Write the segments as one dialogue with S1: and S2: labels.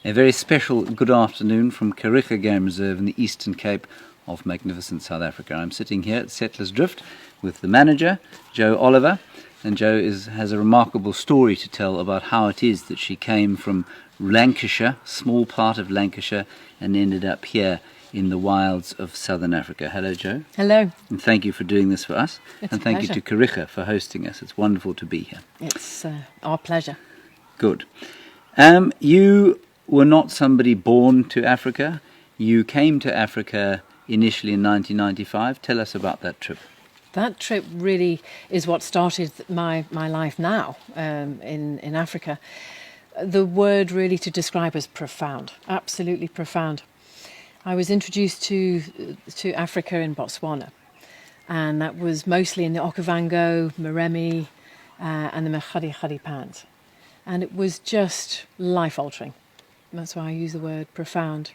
S1: A very special good afternoon from Kariega Game Reserve in the Eastern Cape of magnificent South Africa. I'm sitting here at Settlers Drift with the manager, Joe Oliver, and Joe has a remarkable story to tell about how it is that she came from Lancashire, small part of Lancashire, and ended up here in the wilds of southern Africa. Hello, Joe.
S2: Hello.
S1: And thank you for doing this for us.
S2: It's
S1: and thank
S2: you
S1: to Kariega for hosting us. It's wonderful to be here.
S2: It's our pleasure.
S1: Good. You were not somebody born to Africa. You came to Africa initially in 1995. Tell us about that trip.
S2: That trip really is what started my life now in Africa. The word really to describe is profound, absolutely profound. I was introduced to Africa in Botswana, and that was mostly in the Okavango, Moremi, and the Machadi Pans. And it was just life-altering. That's why I use the word profound.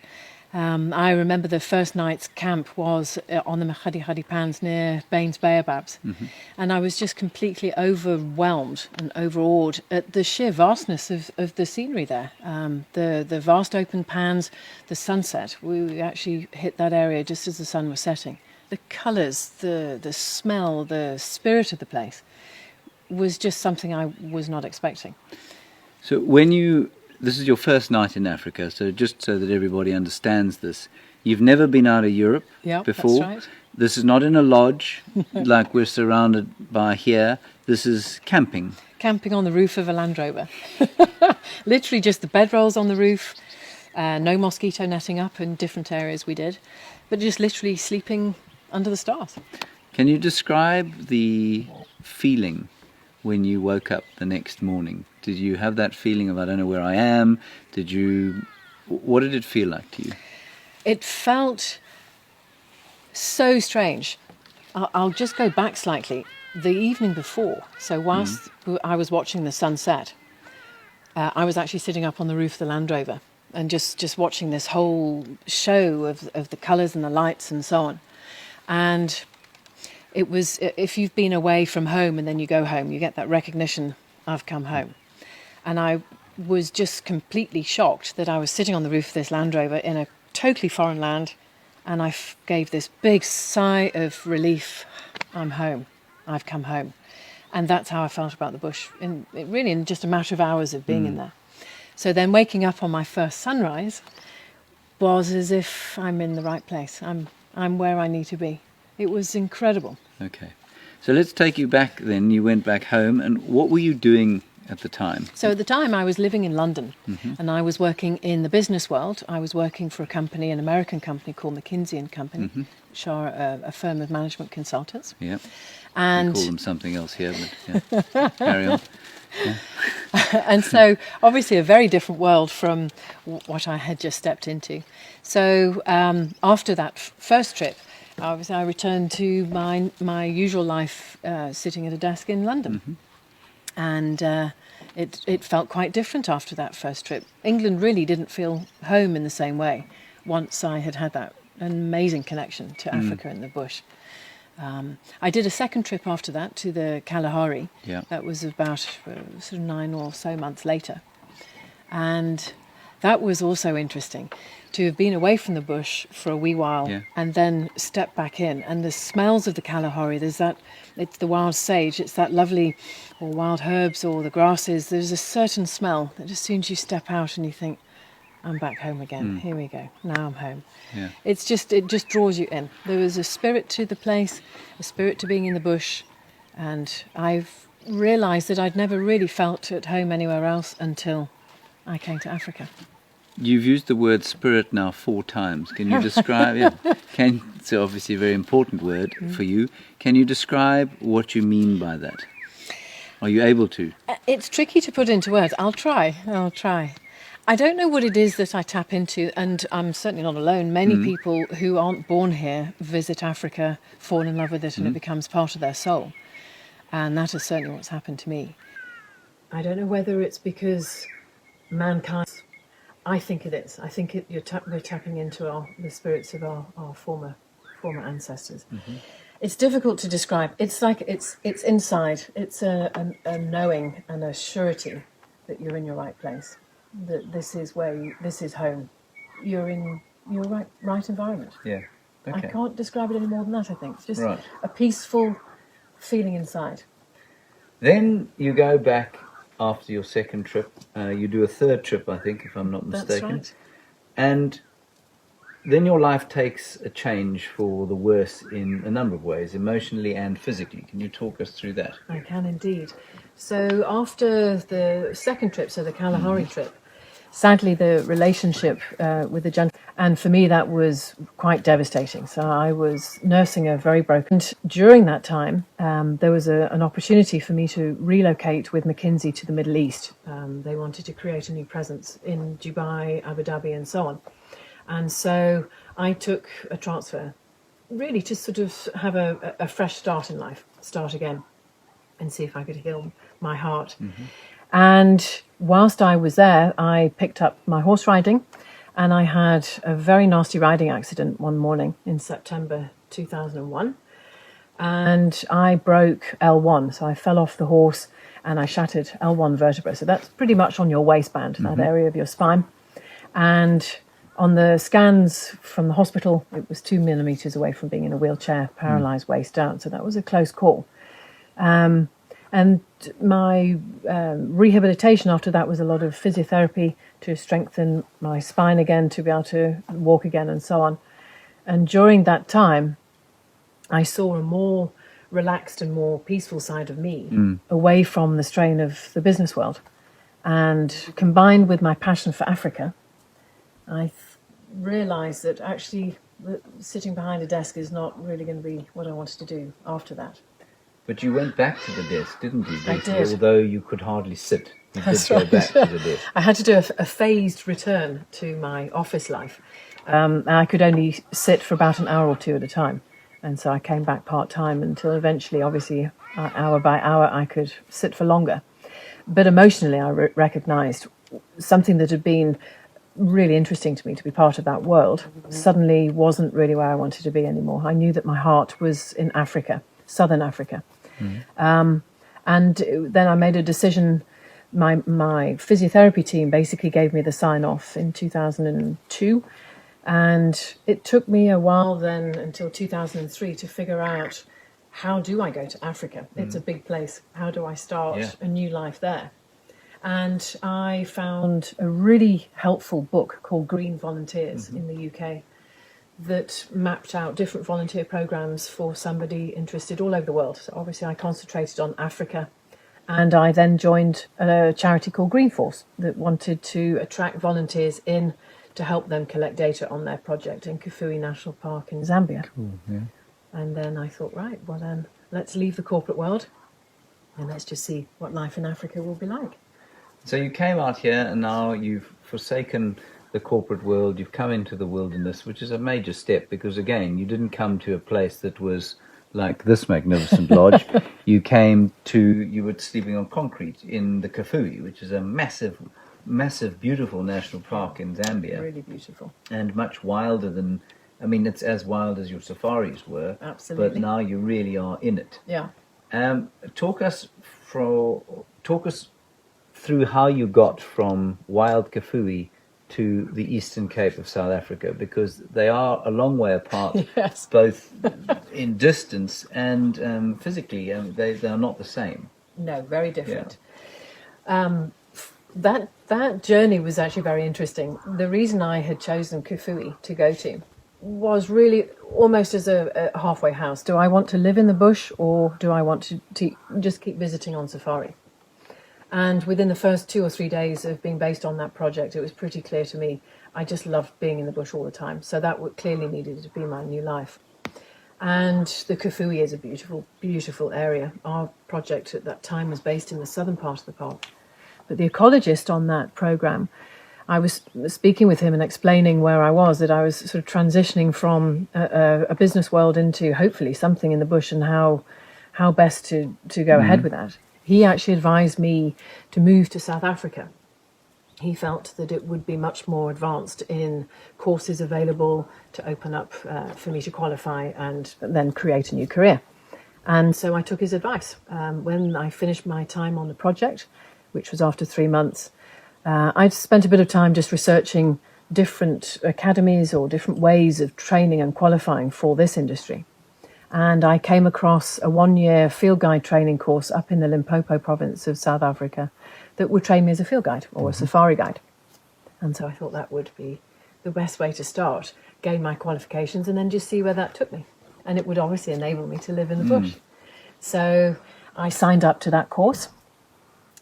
S2: I remember the first night's camp was on the Machadi Pans near Baines Baobabs. Mm-hmm. And I was just completely overwhelmed and overawed at the sheer vastness of the scenery there. The vast open pans, the sunset. We actually hit that area just as the sun was setting. The colours, the smell, the spirit of the place was just something I was not expecting.
S1: So this is your first night in Africa, so just so that everybody understands this, you've never been out of Europe before.
S2: That's right.
S1: This is not in a lodge like we're surrounded by here. This is camping.
S2: Camping on the roof of a Land Rover. Literally just the bedrolls on the roof, no mosquito netting up in different areas we did, but just literally sleeping under the stars.
S1: Can you describe the feeling when you woke up the next morning? Did you have that feeling of, I don't know where I am? What did it feel like to you?
S2: It felt so strange. I'll just go back slightly. The evening before, so whilst I was watching the sunset, I was actually sitting up on the roof of the Land Rover and just watching this whole show of the colours and the lights and so on. And it was, if you've been away from home and then you go home, you get that recognition, I've come home. And I was just completely shocked that I was sitting on the roof of this Land Rover in a totally foreign land, and I gave this big sigh of relief. I'm home. I've come home. And that's how I felt about the bush, in just a matter of hours of being in there. So then waking up on my first sunrise was as if I'm in the right place. I'm where I need to be. It was incredible.
S1: Okay. So let's take you back then. You went back home, and what were you doing at the time?
S2: So at the time I was living in London, and I was working in the business world. I was working for a company, an American company called McKinsey & Company, which are a firm of management consultants.
S1: Yeah.
S2: And
S1: we call them something else here, but yeah. Carry on. Yeah.
S2: And so obviously a very different world from what I had just stepped into. So after that first trip, I returned to my usual life, sitting at a desk in London. And it felt quite different after that first trip. England really didn't feel home in the same way once I had that amazing connection to Africa and the bush. I did a second trip after that to the Kalahari.
S1: Yeah.
S2: That was about sort of 9 or so months later. And that was also interesting, to have been away from the bush for a wee while and then step back in. And the smells of the Kalahari, it's the wild sage, it's that lovely, or wild herbs or the grasses. There's a certain smell that as soon as you step out and you think, I'm back home again. Here we go. Now I'm home.
S1: Yeah.
S2: It just draws you in. There was a spirit to the place, a spirit to being in the bush. And I've realised that I'd never really felt at home anywhere else until I came to Africa.
S1: You've used the word spirit now 4 times. Can you describe it's obviously a very important word for you. Can you describe what you mean by that? Are you able to?
S2: It's tricky to put into words. I'll try. I don't know what it is that I tap into, and I'm certainly not alone. Many people who aren't born here visit Africa, fall in love with it, and it becomes part of their soul. And that is certainly what's happened to me. I don't know whether it's because mankind... I think it is. I think we're tapping into the spirits of our former ancestors. It's difficult to describe. It's like it's inside. It's a knowing and a surety that you're in your right place. that this is this is home. You're in your right environment.
S1: Yeah. Okay.
S2: I can't describe it any more than that. I think it's just
S1: Right.
S2: a peaceful feeling inside.
S1: Then you go back after your second trip. You do a third trip, I think, if I'm not
S2: That's
S1: mistaken.
S2: right.
S1: And then your life takes a change for the worse in a number of ways, emotionally and physically. Can you talk us through that?
S2: I can indeed. So after the second trip, so the Kalahari trip, sadly the relationship with the gentleman, and for me that was quite devastating. So I was nursing a very broken. And during that time, there was an opportunity for me to relocate with McKinsey to the Middle East. They wanted to create a new presence in Dubai, Abu Dhabi, and so on. And so I took a transfer, really to sort of have a fresh start in life, start again, and see if I could heal my heart. Mm-hmm. And whilst I was there, I picked up my horse riding, and I had a very nasty riding accident one morning in September 2001. And I broke L1, so I fell off the horse and I shattered L1 vertebra. So that's pretty much on your waistband, that area of your spine. And on the scans from the hospital, it was 2 millimeters away from being in a wheelchair, paralysed waist down. So that was a close call. And my rehabilitation after that was a lot of physiotherapy to strengthen my spine again, to be able to walk again and so on. And during that time, I saw a more relaxed and more peaceful side of me, away from the strain of the business world. And combined with my passion for Africa, I realised that actually sitting behind a desk is not really going to be what I wanted to do after that.
S1: But you went back to the desk, didn't you?
S2: I did.
S1: Although you could hardly sit. You
S2: That's
S1: did go
S2: right.
S1: back to the desk.
S2: I had to do a phased return to my office life. And I could only sit for about an hour or two at a time. And so I came back part-time until eventually, obviously, hour by hour, I could sit for longer. But emotionally, I recognised something that had been really interesting to me, to be part of that world, suddenly wasn't really where I wanted to be anymore. I knew that my heart was in Africa, southern Africa. And then I made a decision. My physiotherapy team basically gave me the sign-off in 2002. And it took me a while then, until 2003, to figure out, how do I go to Africa? It's a big place. How do I start a new life there? And I found a really helpful book called Green Volunteers in the UK that mapped out different volunteer programs for somebody interested all over the world. So obviously I concentrated on Africa, and I then joined a charity called Green Force that wanted to attract volunteers in to help them collect data on their project in Kafue National Park in Zambia.
S1: Cool, yeah.
S2: And then I thought, right, well then, let's leave the corporate world and let's just see what life in Africa will be like.
S1: So you came out here, and now you've forsaken the corporate world, you've come into the wilderness, which is a major step, because again, you didn't come to a place that was like this magnificent lodge. You were sleeping on concrete in the Kafue, which is a massive, beautiful national park in Zambia.
S2: Really beautiful.
S1: And much wilder than, it's as wild as your safaris were.
S2: Absolutely.
S1: But now you really are in it.
S2: Yeah.
S1: Talk us through how you got from wild Kafue to the Eastern Cape of South Africa, because they are a long way apart,
S2: Yes.
S1: both in distance and physically. They are not the same.
S2: No, very different.
S1: Yeah.
S2: That journey was actually very interesting. The reason I had chosen Kafue to go to was really almost as a halfway house. Do I want to live in the bush, or do I want to just keep visiting on safari? And within the first 2 or 3 days of being based on that project, it was pretty clear to me I just loved being in the bush all the time. So that clearly needed to be my new life. And the Kafue is a beautiful, beautiful area. Our project at that time was based in the southern part of the park. But the ecologist on that program, I was speaking with him and explaining where I was, that I was sort of transitioning from a business world into hopefully something in the bush, and how best to go ahead with that. He actually advised me to move to South Africa. He felt that it would be much more advanced in courses available to open up for me to qualify and then create a new career. And so I took his advice. When I finished my time on the project, which was after 3 months, I'd spent a bit of time just researching different academies or different ways of training and qualifying for this industry. And I came across a 1-year field guide training course up in the Limpopo province of South Africa that would train me as a field guide or a safari guide. And so I thought that would be the best way to start, gain my qualifications and then just see where that took me. And it would obviously enable me to live in the bush. So I signed up to that course.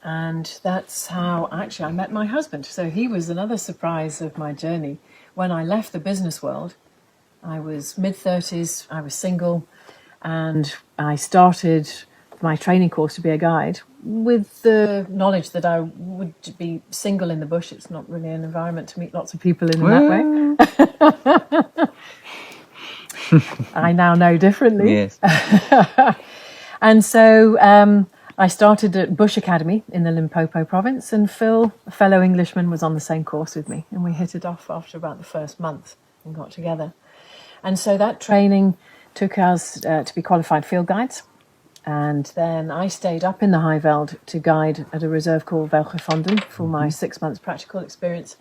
S2: And that's how actually I met my husband. So he was another surprise of my journey. When I left the business world, I was mid-30s, I was single, and I started my training course to be a guide with the knowledge that I would be single in the bush. It's not really an environment to meet lots of people in that way. I now know differently.
S1: Yes.
S2: And so I started at Bush Academy in the Limpopo province, and Phil, a fellow Englishman, was on the same course with me, and we hit it off after about the first month and got together. And so that training took us to be qualified field guides. And then I stayed up in the High Veld to guide at a reserve called Velgevonden for my 6 months practical experience.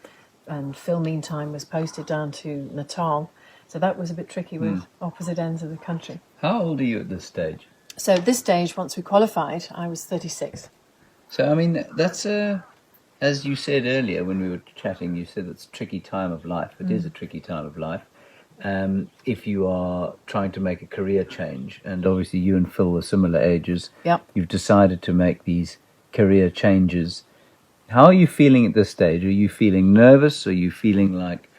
S2: And Phil, meantime, was posted down to Natal. So that was a bit tricky with opposite ends of the country.
S1: How old are you at this stage?
S2: So at this stage, once we qualified, I was 36.
S1: So, I mean, that's as you said earlier when we were chatting, you said it's a tricky time of life. It is a tricky time of life. If you are trying to make a career change, and obviously you and Phil were similar ages, you've decided to make these career changes. How are you feeling at this stage? Are you feeling nervous? Are you feeling like,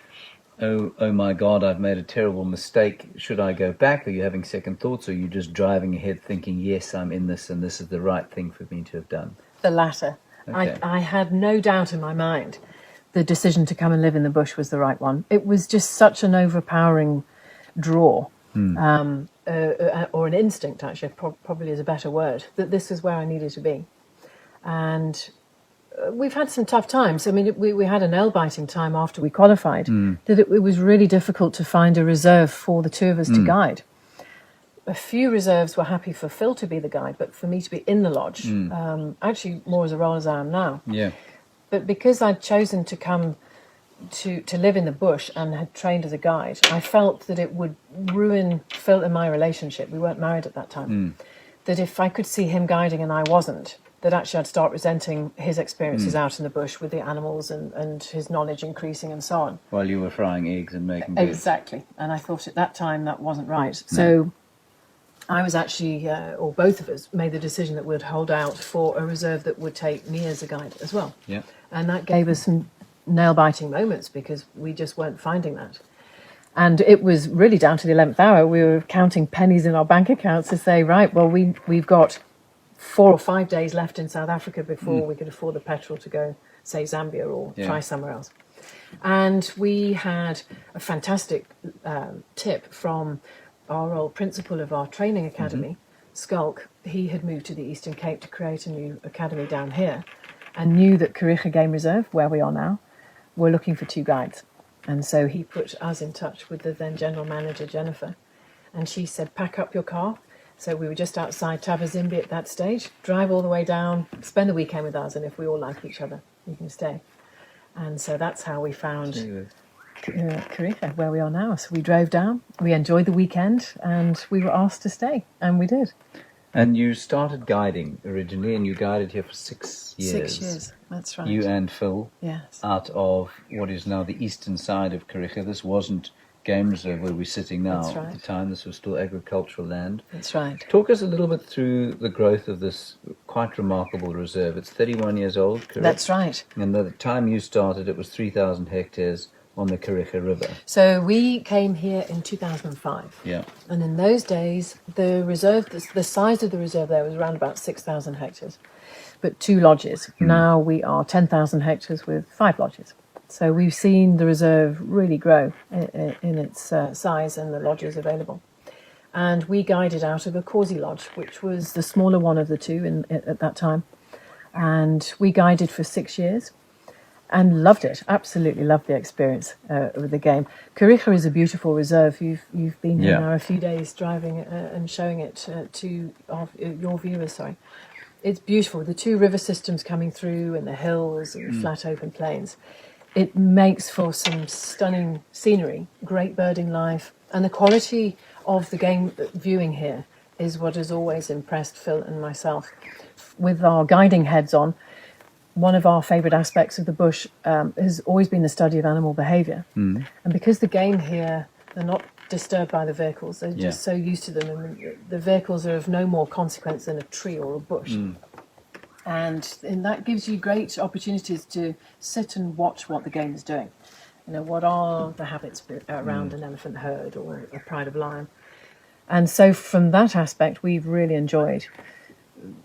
S1: oh my God, I've made a terrible mistake. Should I go back? Are you having second thoughts? Or are you just driving ahead thinking, yes, I'm in this and this is the right thing for me to have done?
S2: The latter. Okay. I had no doubt in my mind the decision to come and live in the bush was the right one. It was just such an overpowering draw, or an instinct, actually, probably is a better word, that this is where I needed to be. And we've had some tough times. I mean, we had a nail-biting time after we qualified, that it was really difficult to find a reserve for the two of us to guide. A few reserves were happy for Phil to be the guide, but for me to be in the lodge, actually more as a role as I am now.
S1: Yeah.
S2: But because I'd chosen to come to live in the bush and had trained as a guide, I felt that it would ruin Phil and my relationship. We weren't married at that time. That if I could see him guiding and I wasn't, that actually I'd start resenting his experiences out in the bush with the animals and his knowledge increasing and so on.
S1: While you were frying eggs and making beer.
S2: Exactly. And I thought at that time that wasn't right. So I was actually, or both of us, made the decision that we'd hold out for a reserve that would take me as a guide as well.
S1: Yeah.
S2: And that gave us some nail-biting moments because we just weren't finding that. And it was really down to the 11th hour. We were counting pennies in our bank accounts to say, right, well, we've got 4 or 5 days left in South Africa before we could afford the petrol to go, say, Zambia or try somewhere else. And we had a fantastic tip from our old principal of our training academy, Skulk. He had moved to the Eastern Cape to create a new academy down here and knew that Kariega Game Reserve, where we are now, were looking for 2 guides. And so he put us in touch with the then general manager, Jennifer. And she said, pack up your car. So we were just outside Tavazimbi at that stage, drive all the way down, spend the weekend with us, and if we all like each other, you can stay. And so that's how we found Kariega, where we are now. So we drove down, we enjoyed the weekend, and we were asked to stay, and we did.
S1: And you started guiding originally, and you guided here for 6 years.
S2: 6 years, that's right.
S1: You and Phil,
S2: yes,
S1: out of what is now the eastern side of Kariega. This wasn't Game Reserve where we're sitting now.
S2: That's right.
S1: At the time, this was still agricultural land.
S2: That's right.
S1: Talk us a little bit through the growth of this quite remarkable reserve. It's 31 years old, correct?
S2: That's right.
S1: And at the time you started, it was 3,000 hectares on the Kariega River.
S2: So we came here in 2005.
S1: Yeah.
S2: And in those days, the reserve, the size of the reserve there was around about 6,000 hectares, but 2 lodges. Now we are 10,000 hectares with 5 lodges. So we've seen the reserve really grow in its size and the lodges available. And we guided out of a Causey Lodge, which was the smaller one of the 2 at that time. And we guided for 6 years and loved it, absolutely loved the experience with the game. Kariega is a beautiful reserve. You've been here now a few days driving and showing it to your viewers, It's beautiful. The two river systems coming through and the hills and the flat open plains. It makes for some stunning scenery, great birding life, and the quality of the game viewing here is what has always impressed Phil and myself. With our guiding heads on, one of our favourite aspects of the bush has always been the study of animal behaviour. And because the game here, they're not disturbed by the vehicles, they're just so used to them, and the vehicles are of no more consequence than a tree or a bush. And that gives you great opportunities to sit and watch what the game is doing. You know, what are the habits around an elephant herd or a pride of lion? And so from that aspect, we've really enjoyed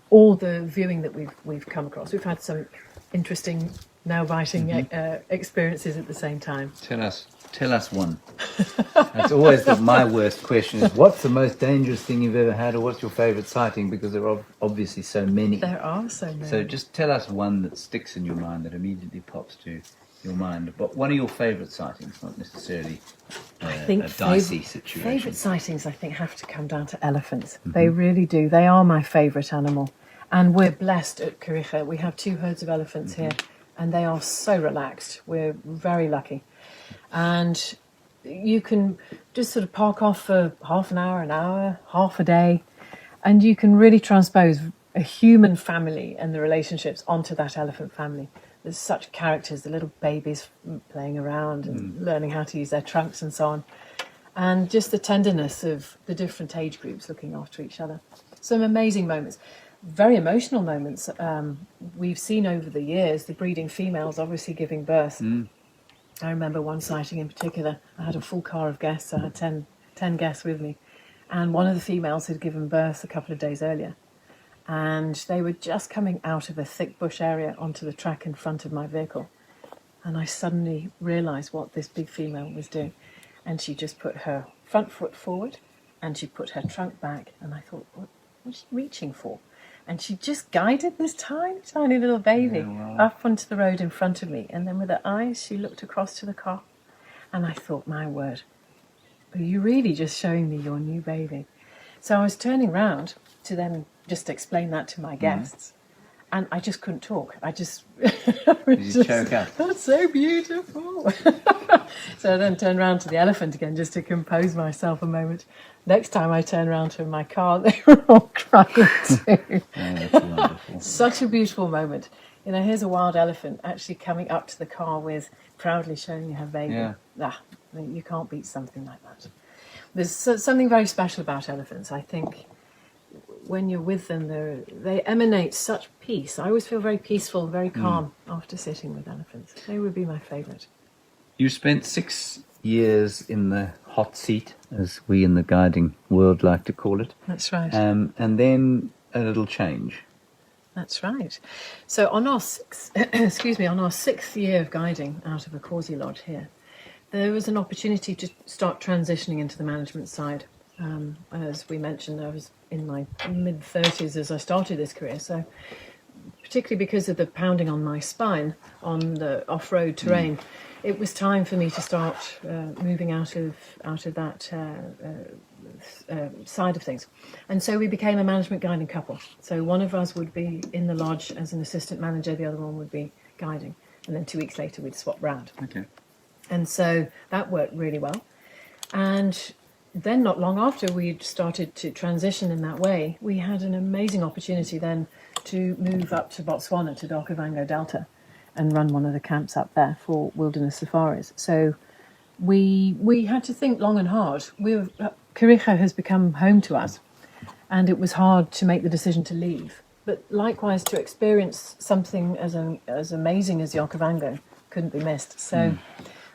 S2: all the viewing that we've come across. We've had some interesting, nail-biting experiences at the same time.
S1: Tell us one. That's always my worst question is, what's the most dangerous thing you've ever had, or what's your favourite sighting? Because there are obviously so many.
S2: There are so many.
S1: So just tell us one that sticks in your mind, that immediately pops to your mind. But one of your favourite sightings, not necessarily a dicey situation.
S2: Favourite sightings, I think, have to come down to elephants. They really do. They are my favourite animal. And we're blessed at Kariega. We have 2 herds of elephants here, and they are so relaxed. We're very lucky. And you can just sort of park off for half an hour, half a day, and you can really transpose a human family and the relationships onto that elephant family. There's such characters, the little babies playing around and learning how to use their trunks and so on. And just the tenderness of the different age groups looking after each other. Some amazing moments. Very emotional moments. We've seen over the years the breeding females obviously giving birth. I remember one sighting in particular. I had a full car of guests. I had 10 guests with me. And one of the females had given birth a couple of days earlier. And they were just coming out of a thick bush area onto the track in front of my vehicle. And I suddenly realised what this big female was doing. And she just put her front foot forward and she put her trunk back. And I thought, what's she reaching for? And she just guided this tiny, tiny little baby up onto the road in front of me. And then with her eyes, she looked across to the car. And I thought, my word, are you really just showing me your new baby? So I was turning round to then just explain that to my guests. And I just couldn't talk. I just...
S1: Did you choke up?
S2: That's so beautiful. So I then turned round to the elephant again just to compose myself a moment. Next time I turned round to my car, they were all crying too.
S1: That's wonderful.
S2: Such a beautiful moment. You know, here's a wild elephant actually coming up to the car with proudly showing you her baby. You can't beat something like that. There's something very special about elephants. I think when you're with them, they emanate such peace. I always feel very peaceful, very calm after sitting with elephants. They would be my favourite.
S1: You spent 6 years in the hot seat, as we in the guiding world like to call it.
S2: That's right.
S1: And then a little change.
S2: That's right. So on our on our 6th year of guiding out of a Corsi lodge here, there was an opportunity to start transitioning into the management side. As we mentioned, I was in my mid-30s as I started this career, so particularly because of the pounding on my spine on the off-road terrain, it was time for me to start moving out of that side of things. And so we became a management guiding couple. So one of us would be in the lodge as an assistant manager, the other one would be guiding. And then 2 weeks later we'd swap round.
S1: Okay.
S2: And so that worked really well. And then not long after we'd started to transition in that way, we had an amazing opportunity then to move up to Botswana, to the Okavango Delta, and run one of the camps up there for wilderness safaris. So we had to think long and hard. Kariega has become home to us, and it was hard to make the decision to leave. But likewise, to experience something as amazing as the Okavango couldn't be missed. So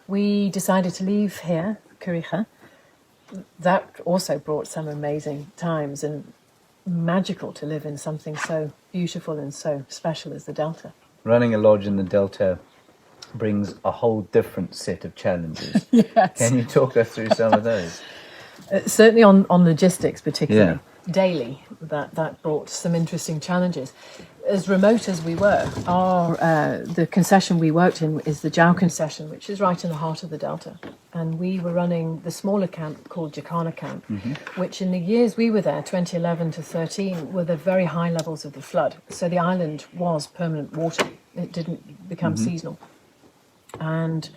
S2: we decided to leave here, Kariega. That also brought some amazing times, and magical to live in something so beautiful and so special as the Delta.
S1: Running a lodge in the Delta brings a whole different set of challenges.
S2: Yes.
S1: Can you talk us through some of those?
S2: Certainly on logistics particularly. Daily, that brought some interesting challenges. as remote as we were, the concession we worked in is the Jau concession, which is right in the heart of the Delta. And we were running the smaller camp called Jacana Camp, which in the years we were there, 2011 to 13, were the very high levels of the flood. So the island was permanent water. It didn't become seasonal. And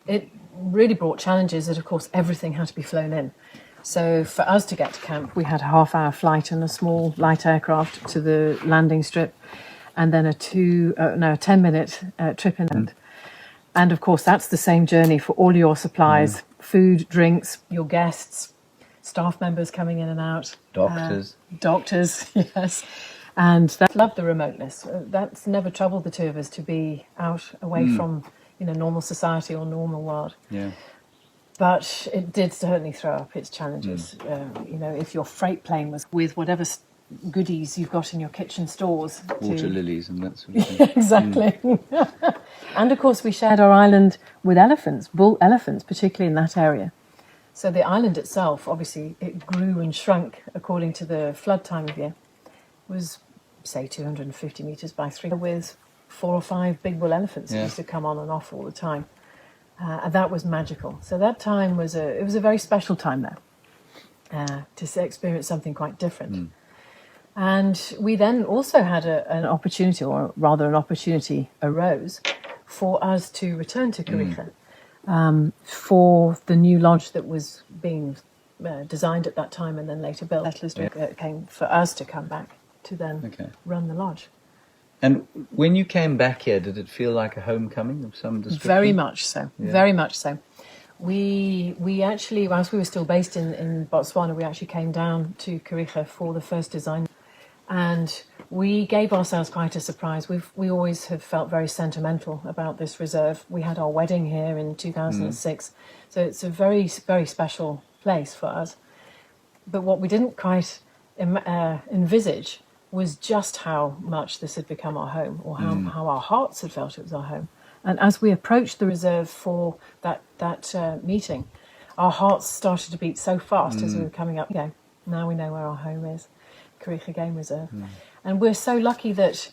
S2: it really brought challenges that, of course, everything had to be flown in. So for us to get to camp, we had a half-hour flight and a small light aircraft to the landing strip, and then a 10-minute trip inland. And of course, that's the same journey for all your supplies, food, drinks, your guests, staff members coming in and out. Doctors, yes. And that loved the remoteness. That's never troubled the two of us, to be out away from, normal society or normal world.
S1: Yeah.
S2: But it did certainly throw up its challenges. If your freight plane was with whatever goodies you've got in your kitchen stores.
S1: Water lilies and that sort of thing.
S2: Exactly. And of course we shared our island with elephants, bull elephants, particularly in that area. So the island itself, obviously, it grew and shrunk according to the flood time of year. It was, say, 250 metres by 3, with 4 or 5 big bull elephants that used to come on and off all the time. And that was magical. So that time was a very special time there, to experience something quite different. And we then also had an opportunity, or rather an opportunity arose, for us to return to Kariega for the new lodge that was being designed at that time and then later built. Settlers came for us to come back to then run the lodge.
S1: And when you came back here, did it feel like a homecoming of some description?
S2: Very much so, very much so. We actually, whilst we were still based in Botswana, we actually came down to Kariega for the first design. And we gave ourselves quite a surprise. We always have felt very sentimental about this reserve. We had our wedding here in 2006, so it's a very, very special place for us. But what we didn't quite envisage was just how much this had become our home, or how our hearts had felt it was our home. And as we approached the reserve for that meeting, our hearts started to beat so fast as we were coming up. Now we know where our home is, Kariega Game Reserve. And we're so lucky that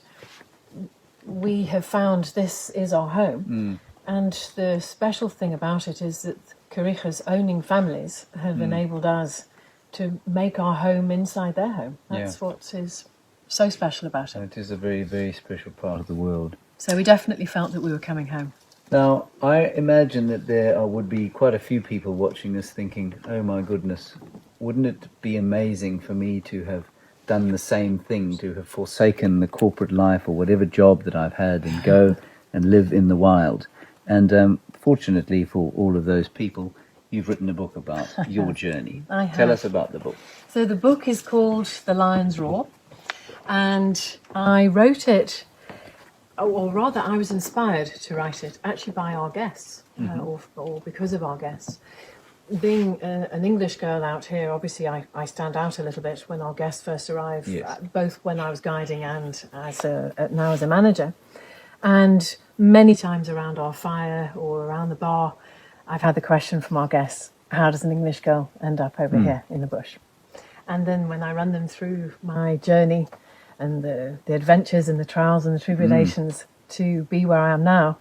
S2: we have found this is our home. And the special thing about it is that Kariega's owning families have enabled us to make our home inside their home. That's what is so special about it.
S1: It is a very, very special part of the world.
S2: So we definitely felt that we were coming home.
S1: Now, I imagine that there would be quite a few people watching this thinking, oh my goodness, wouldn't it be amazing for me to have done the same thing, to have forsaken the corporate life or whatever job that I've had and go and live in the wild? And fortunately for all of those people, you've written a book about your journey.
S2: I have.
S1: Tell us about the book.
S2: So the book is called The Lion's Roar, and I wrote it, or rather I was inspired to write it actually by our guests, or because of our guests. Being an English girl out here, obviously I stand out a little bit when our guests first arrive, both when I was guiding and now as a manager. And many times around our fire or around the bar, I've had the question from our guests, how does an English girl end up over here in the bush? And then when I run them through my journey and the adventures and the trials and the tribulations to be where I am now,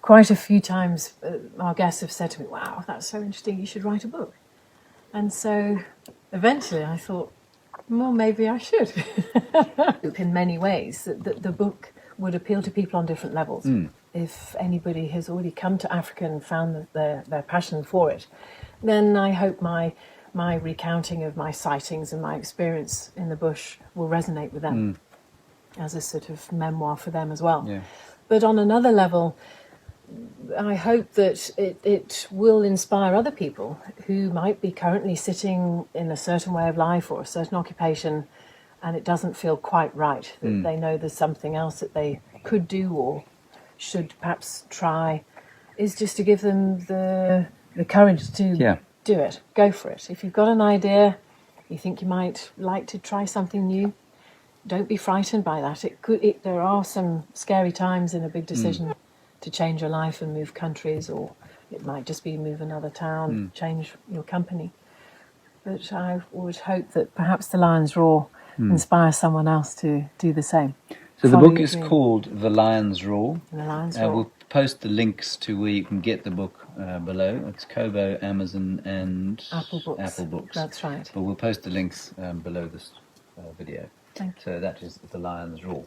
S2: quite a few times our guests have said to me, wow, that's so interesting, you should write a book. And so eventually I thought, well, maybe I should. In many ways, the book would appeal to people on different levels. If anybody has already come to Africa and found their passion for it, then I hope my recounting of my sightings and my experience in the bush will resonate with them as a sort of memoir for them as well. But on another level, I hope that it will inspire other people who might be currently sitting in a certain way of life or a certain occupation, and it doesn't feel quite right, that they know there's something else that they could do or should perhaps try, is just to give them the courage to do it, go for it. If you've got an idea, you think you might like to try something new, don't be frightened by that. There are some scary times in a big decision to change your life and move countries, or it might just be move another town, change your company. But I would hope that perhaps The Lion's Roar inspires someone else to do the same.
S1: So the
S2: follow
S1: book
S2: your
S1: is
S2: dream.
S1: called The Lion's Roar.
S2: The Lion's Roar.
S1: We'll post the links to where you can get the book below. It's Kobo, Amazon, and
S2: Apple Books. That's right.
S1: But we'll post the links below this video.
S2: Thank you.
S1: So that is The Lion's Roar.